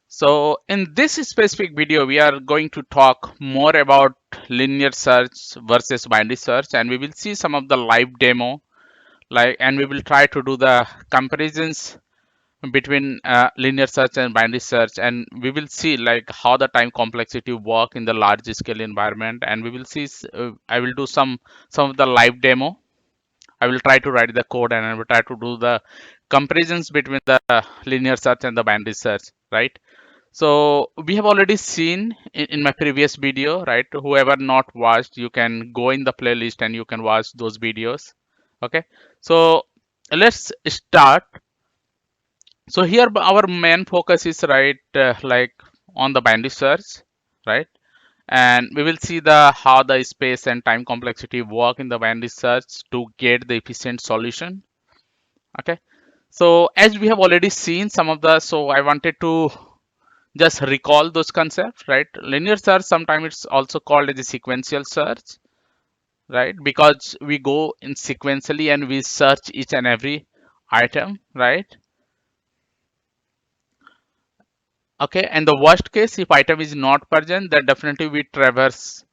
So in this specific video, we are going to talk more about linear search versus binary search, and we will see some of the live demo, and we will try to do the comparisons between linear search and binary search, and we will see like how the time complexity work in the large scale environment, and we will see. I will do some of the live demo. I will try to write the code, and I will try to do the comparisons between the linear search and the binary search, right? So we have already seen in my previous video, right? Whoever not watched, you can go in the playlist and you can watch those videos. Okay. So let's start. So here our main focus is like on the binary search, right? And we will see the how the space and time complexity work in the binary search to get the efficient solution. Okay. So as we have already seen some of the, so I wanted to just recall those concepts, right? Linear search, sometimes it's also called as a sequential search, right? Because we go in sequentially and we search each and every item, right? Okay, and the worst case, if item is not present, then definitely we traverse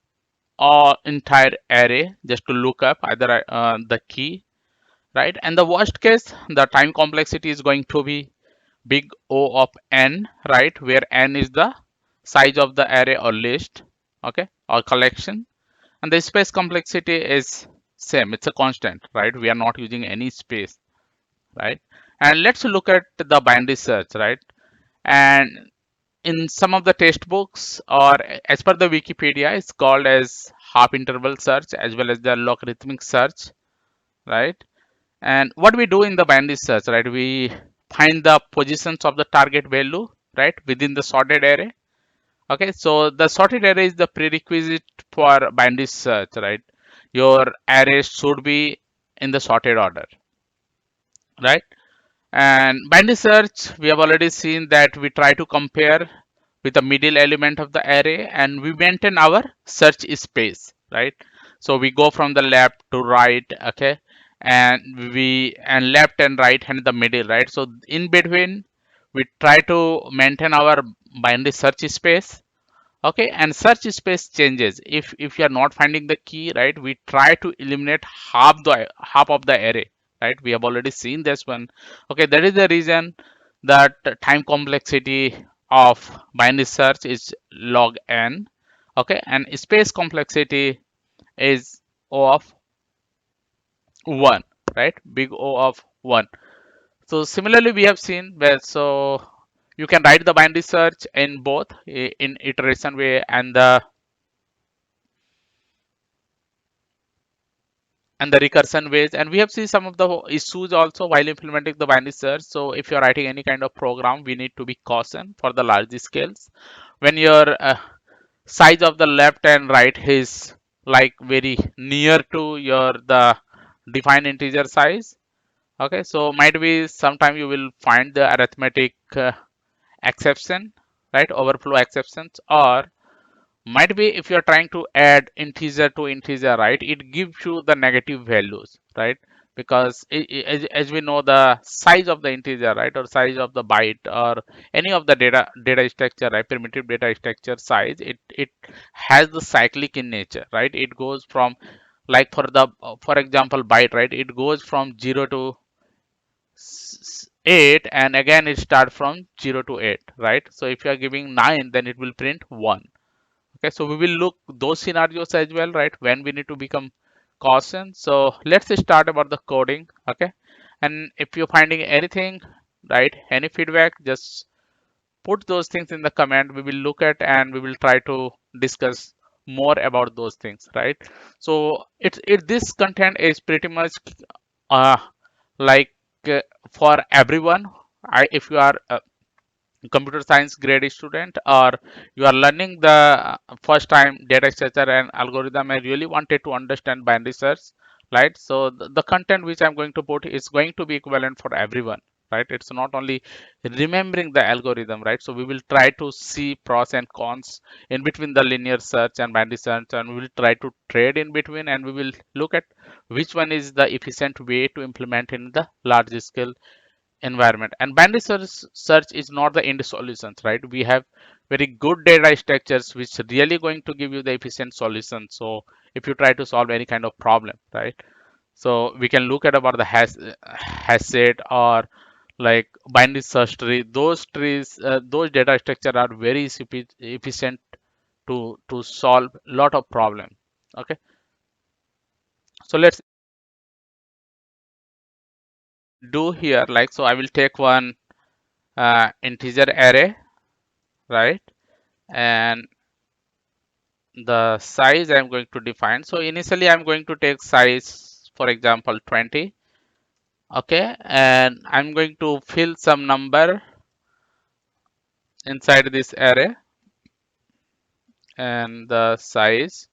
all entire array just to look up either the key, right? And the worst case, the time complexity is going to be big O of n, right? Where n is the size of the array or list, okay, or collection. And the space complexity is same, it's a constant, right? We are not using any space, right? And let's look at the binary search, right? And in some of the textbooks or as per the Wikipedia, it's called as half interval search as well as the logarithmic search, right? And what we do in the binary search, right? We find the positions of the target value, right, within the sorted array. Okay, so the sorted array is the prerequisite for binary search, right? Your array should be in the sorted order, right? And binary search, we have already seen that we try to compare with the middle element of the array and we maintain our search space, right? So we go from the left to right, okay? And left and right hand the middle, right? So in between, we try to maintain our binary search space. Okay, and search space changes if you are not finding the key, right? We try to eliminate half of the array, right? We have already seen this one. Okay, that is the reason that time complexity of binary search is log n. Okay, and space complexity is O of 1, right? Big O of 1. So similarly, we have seen where, so you can write the binary search in both in iteration way and the recursion ways, and we have seen some of the issues also while implementing the binary search. So if you're writing any kind of program, we need to be caution for the large scales when your size of the left and right is like very near to your the defined integer size. Okay, so might be sometime you will find the arithmetic exception, right, overflow exceptions, or might be if you're trying to add integer to integer, right, it gives you the negative values, right? Because as we know, the size of the integer, right, or size of the byte or any of the data structure, right, primitive data structure size, it has the cyclic in nature, right? It goes from, like, for example byte, right, it goes from 0 to 8, and again it start from 0 to 8, right? So if you are giving 9, then it will print 1. Okay, so we will look those scenarios as well, right, when we need to become caution. So let's start about the coding. Okay, and if you're finding anything, right, any feedback, just put those things in the comment. We will look at and we will try to discuss more about those things, right? So this content is pretty much uh like uh, for everyone. If you are computer science grade student, or you are learning the first time data structure and algorithm and really wanted to understand binary search, right? So the content which I'm going to put is going to be equivalent for everyone, right? It's not only remembering the algorithm, right? So we will try to see pros and cons in between the linear search and binary search, and we will try to trade in between, and we will look at which one is the efficient way to implement in the large scale environment. And binary search is not the end solutions, right? We have very good data structures which really going to give you the efficient solution. So if you try to solve any kind of problem, right? So we can look at about the hash set or like binary search tree. Those trees, those data structure are very efficient to solve lot of problem. Okay, so let's do here like, so I will take one integer array, right? And the size I'm going to define. So initially I'm going to take size, for example, 20. Okay, and I'm going to fill some number inside this array and the size.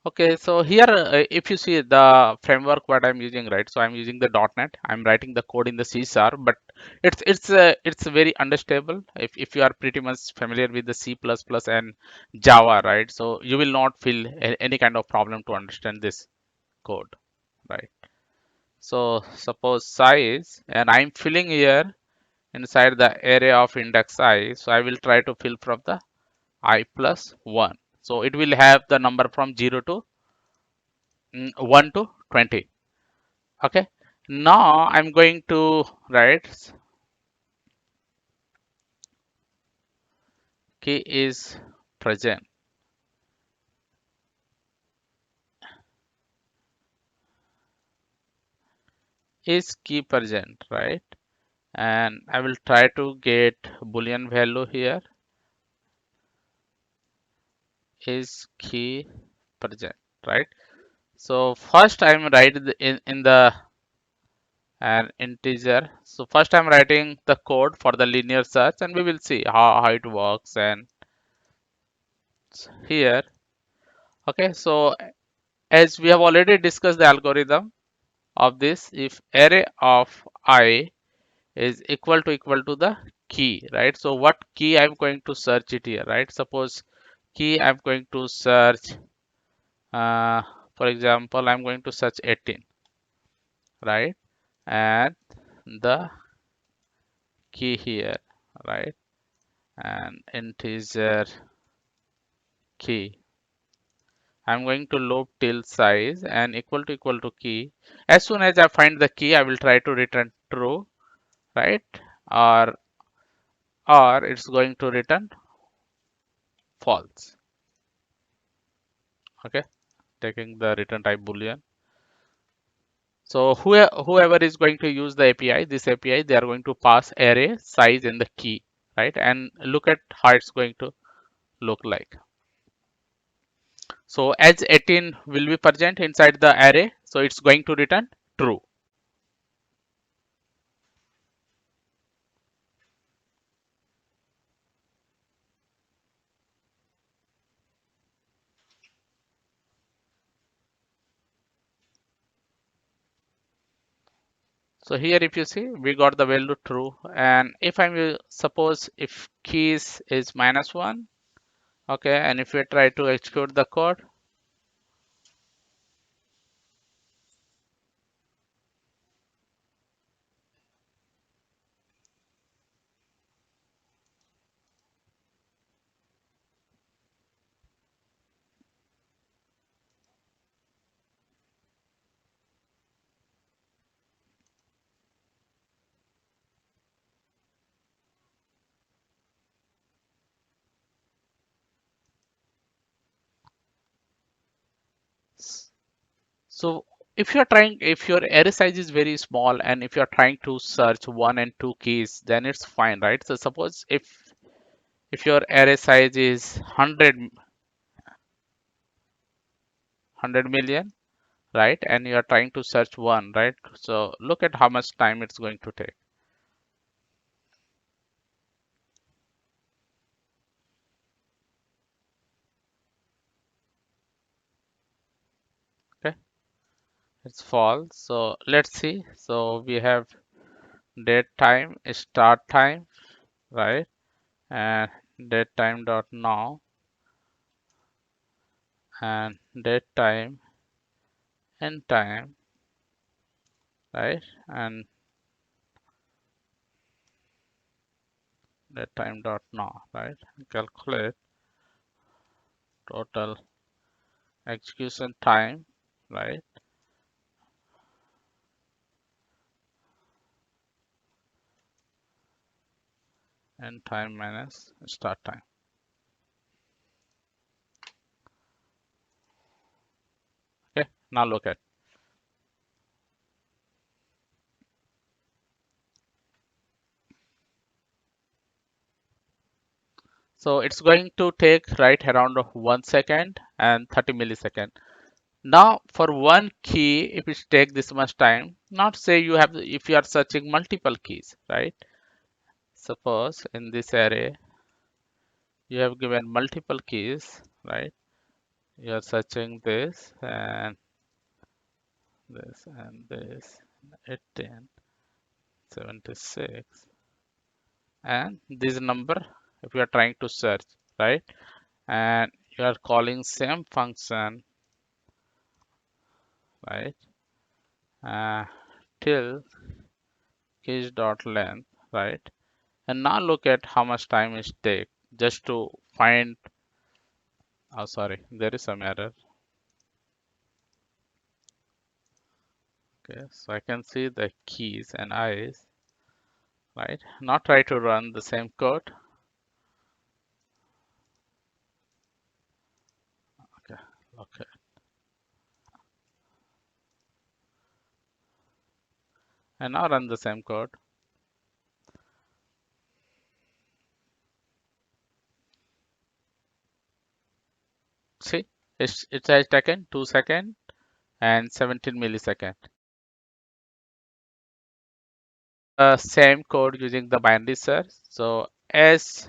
Okay, so here, if you see the framework what I'm using, right? So I'm using the .NET. I'm writing the code in the C sharp, but it's very understandable if you are pretty much familiar with the C++ and Java, right? So you will not feel any kind of problem to understand this code, right? So suppose size, and I'm filling here inside the array of index I. So I will try to fill from the I plus 1. So it will have the number from 0 to 1 to 20. Okay, now I'm going to write key is present, is key present, right? And I will try to get boolean value here, is key present, right? So first I'm writing in the an integer. So first I'm writing the code for the linear search, and we will see how it works. And here, okay, so as we have already discussed the algorithm of this, if array of I is equal to the key, right? So what key I'm going to search it here, right? Suppose key I'm going to search, uh, for example, I'm going to search 18, right? And the key here, right? And integer key. I'm going to loop till size and equal to key. As soon as I find the key, I will try to return true, right? Or it's going to return false. Okay, taking the return type boolean. So whoever is going to use the API, this API, they are going to pass array, size, and the key, right? And look at how it's going to look like. So as 18 will be present inside the array, so it's going to return true. So here if you see, we got the value true. And if I will suppose if keys is -1, okay, and if we try to execute the code, so if your array size is very small and if you're trying to search 1 and 2 keys, then it's fine, right? So suppose if your array size is 100 million, right? And you are trying to search one, right? So look at how much time it's going to take. Okay, it's false. So let's see. So we have date time start time, right? And date time dot now, and date time end time, right? And date time dot now, right? Calculate total execution time, right? End time minus start time. Okay, now look at. So it's going to take right around 1 second and 30 milliseconds. Now for one key, if it take this much time, not say you have, if you are searching multiple keys, right? Suppose in this array, you have given multiple keys, right? You are searching this and this and this, 18, 76, and this number if you are trying to search, right? And you are calling same function, right? Uh, till keys dot length, right? And now look at how much time it take just to find. Oh, sorry, there is some error. Okay, so I can see the keys and eyes, right? Now try to run the same code. Okay, okay. And now run the same code. See, it has taken 2 seconds and 17 milliseconds. Same code using the binary search. So as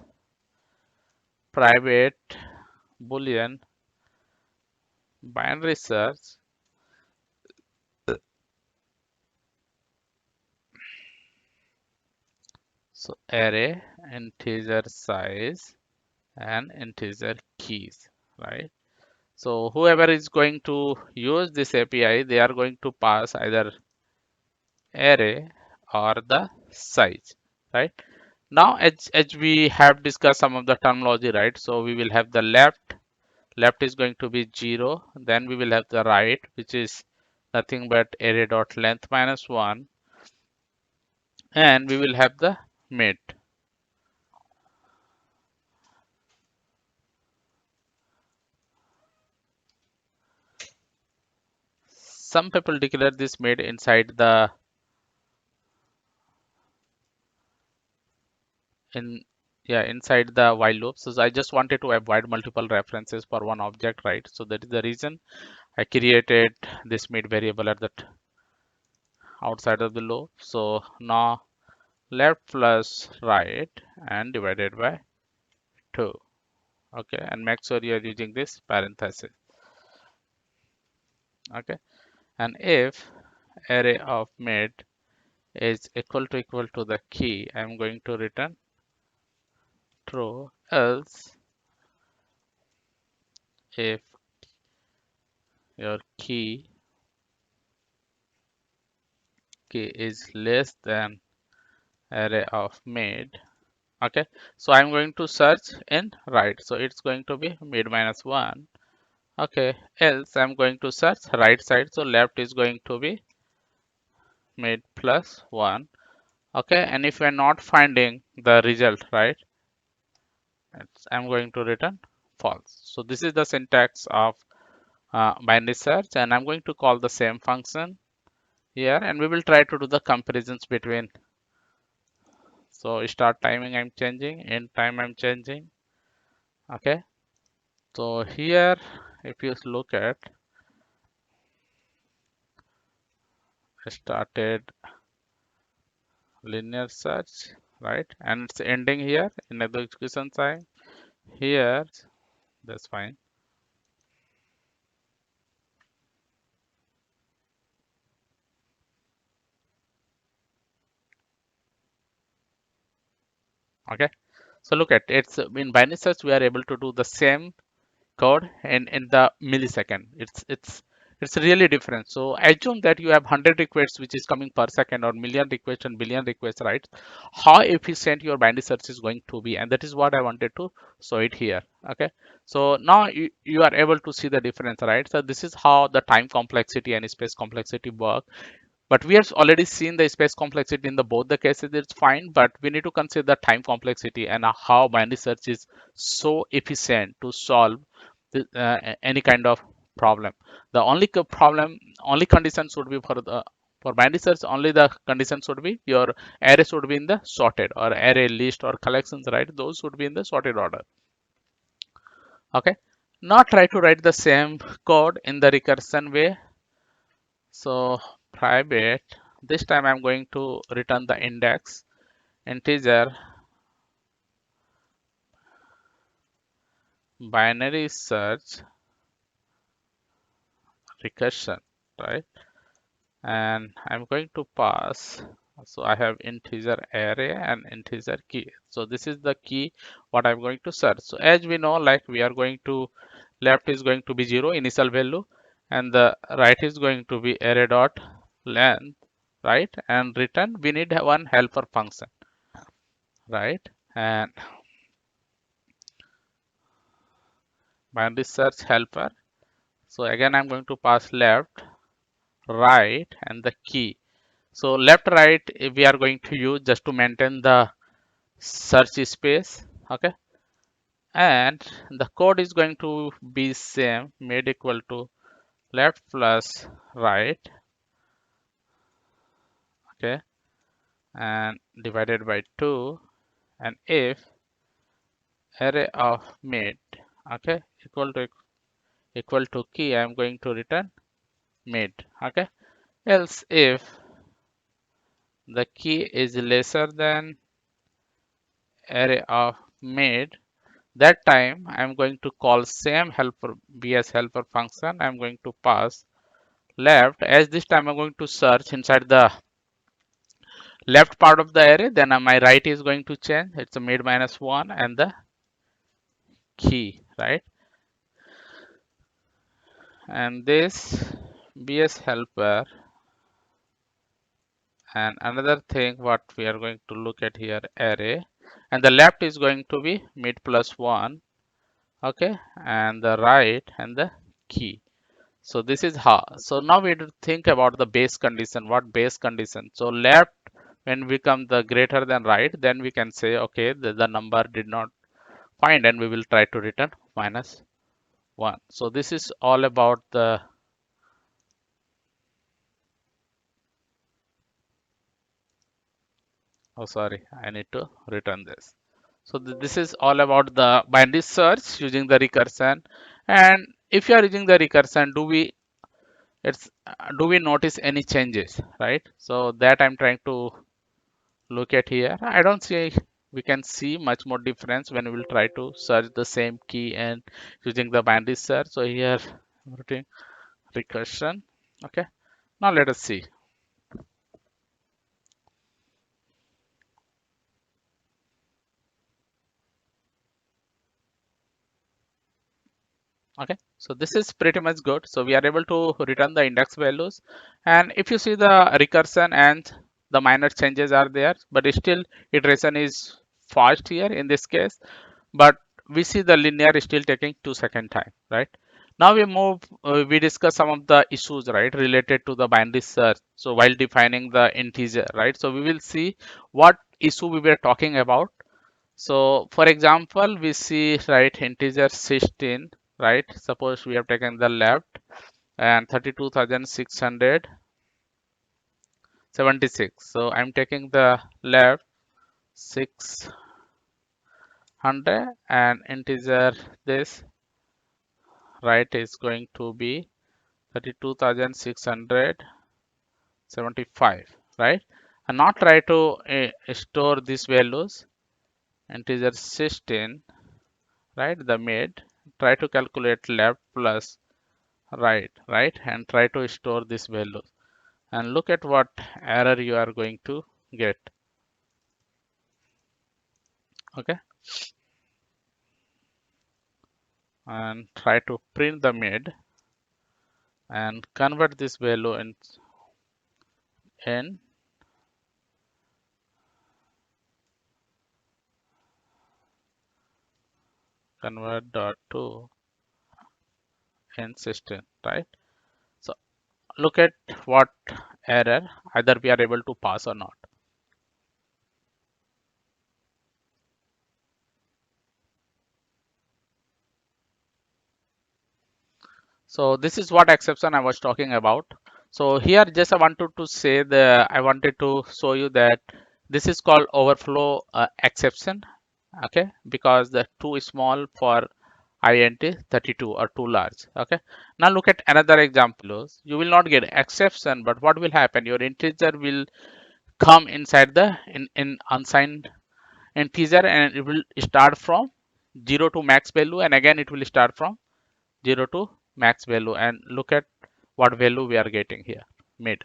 private boolean binary search, so array integer size and integer keys, right? So whoever is going to use this API, they are going to pass either array or the size, right? Now, as we have discussed some of the terminology, right? So we will have the left is going to be 0. Then we will have the right, which is nothing but array dot length minus 1. And we will have the mid. Some people declare this mid inside the in yeah, inside the while loop. So I just wanted to avoid multiple references for one object, right? So that is the reason I created this mid variable at the outside of the loop. So now left plus right and divided by 2. Okay, and make sure you are using this parenthesis. Okay, and if array of mid is equal to the key, I'm going to return true. Else if your key is less than array of mid. Okay, so I'm going to search in right, so it's going to be mid minus 1. Okay, else I'm going to search right side, so left is going to be mid plus 1. Okay, and if we're not finding the result, right, I'm going to return false. So this is the syntax of binary search, and I'm going to call the same function here, and we will try to do the comparisons between. So start timing I'm changing, end time I'm changing. Okay, so here if you look at started linear search, right, and it's ending here in the execution time here, that's fine. Okay, so look at it's in binary search we are able to do the same code in the millisecond. It's really different. So assume that you have 100 requests which is coming per second, or million requests and billion requests, right? How efficient your binary search is going to be, and that is what I wanted to show it here. Okay, so now you are able to see the difference, right? So this is how the time complexity and space complexity work. But we have already seen the space complexity in the both the cases. It's fine, but we need to consider the time complexity and how binary search is so efficient to solve any kind of problem. The only problem, only condition should be for binary search. Only the condition should be your array should be in the sorted, or array list or collections, right? Those should be in the sorted order. Okay. Now try to write the same code in the recursion way. So private, this time I'm going to return the index integer binary search recursion, right? And I'm going to pass, so I have integer array and integer key. So this is the key what I'm going to search. So as we know, like we are going to, left is going to be 0 initial value, and the right is going to be array dot length, right? And return, we need one helper function, right? And binary search helper. So again, I'm going to pass left, right, and the key. So left, right, we are going to use just to maintain the search space. Okay, and the code is going to be same, made equal to left plus right. Okay, and divided by 2, and if array of mid, okay, equal to key, I'm going to return mid. Okay, else if the key is lesser than array of mid, that time I'm going to call same helper bs helper function. I'm going to pass left, as this time I'm going to search inside the left part of the array, then my right is going to change, it's a mid minus 1 and the key, right? And this bs helper, and another thing what we are going to look at here, array, and the left is going to be mid plus 1. Okay, and the right and the key. So this is how. So now we need to think about the base condition. What base condition? So left when become the greater than right, then we can say okay, the number did not find, and we will try to return minus 1. So this is all about the, oh sorry, I need to return this. So this is all about the binary search using the recursion. And if you are using the recursion, do we notice any changes, right? So that I'm trying to look at here. I don't see we can see much more difference when we will try to search the same key and using the binary search. So here routine recursion. Okay, now let us see. Okay, so this is pretty much good. So we are able to return the index values, and if you see the recursion and the minor changes are there, but still iteration is fast here in this case. But we see the linear is still taking 2 second time, right? Now we move, we discuss some of the issues, right, related to the binary search. So while defining the integer, right, so we will see what issue we were talking about. So for example, we see, right, integer 16, right? Suppose we have taken the left and 32,676. So I'm taking the left 600, and integer this right is going to be 32,675, right? And now try to store these values, integer 16, right, the mid, try to calculate left plus right, and try to store this value, and look at what error you are going to get. Okay, and try to print the mid and convert this value in convert dot to in system, right? So look at what error either we are able to pass or not. So this is what exception I was talking about. So here just I wanted to show you that this is called overflow exception. Okay, because the too small for int 32 or too large. Okay, now look at another example. You will not get exception, but what will happen? Your integer will come inside the in unsigned integer, and it will start from 0 to max value, and again it will start from 0 to max value, and look at what value we are getting here, mid.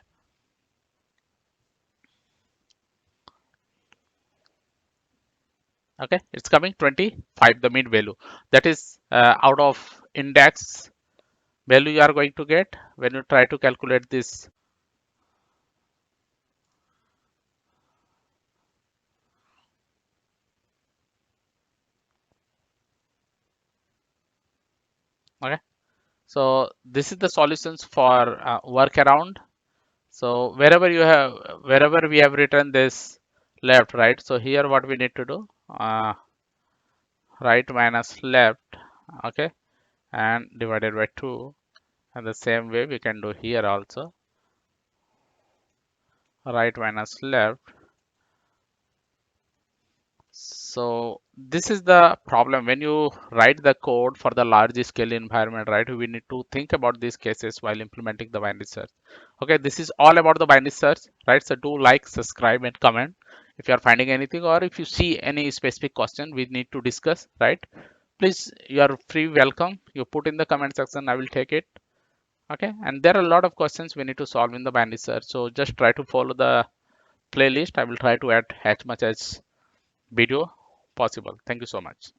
Okay, it's coming 25, the mid value. That is out of index value you are going to get when you try to calculate this. Okay, so this is the solutions for workaround. So wherever we have written this left, right, so here what we need to do, right minus left, okay, and divided by 2, and the same way we can do here also, right minus left. So this is the problem when you write the code for the large scale environment, right? We need to think about these cases while implementing the binary search. Okay, this is all about the binary search, right? So do like, subscribe, and comment if you are finding anything, or if you see any specific question we need to discuss, right? Please, you are free, welcome. You put in the comment section, I will take it. Okay, and there are a lot of questions we need to solve in the binary search. So just try to follow the playlist. I will try to add as much as video possible. Thank you so much.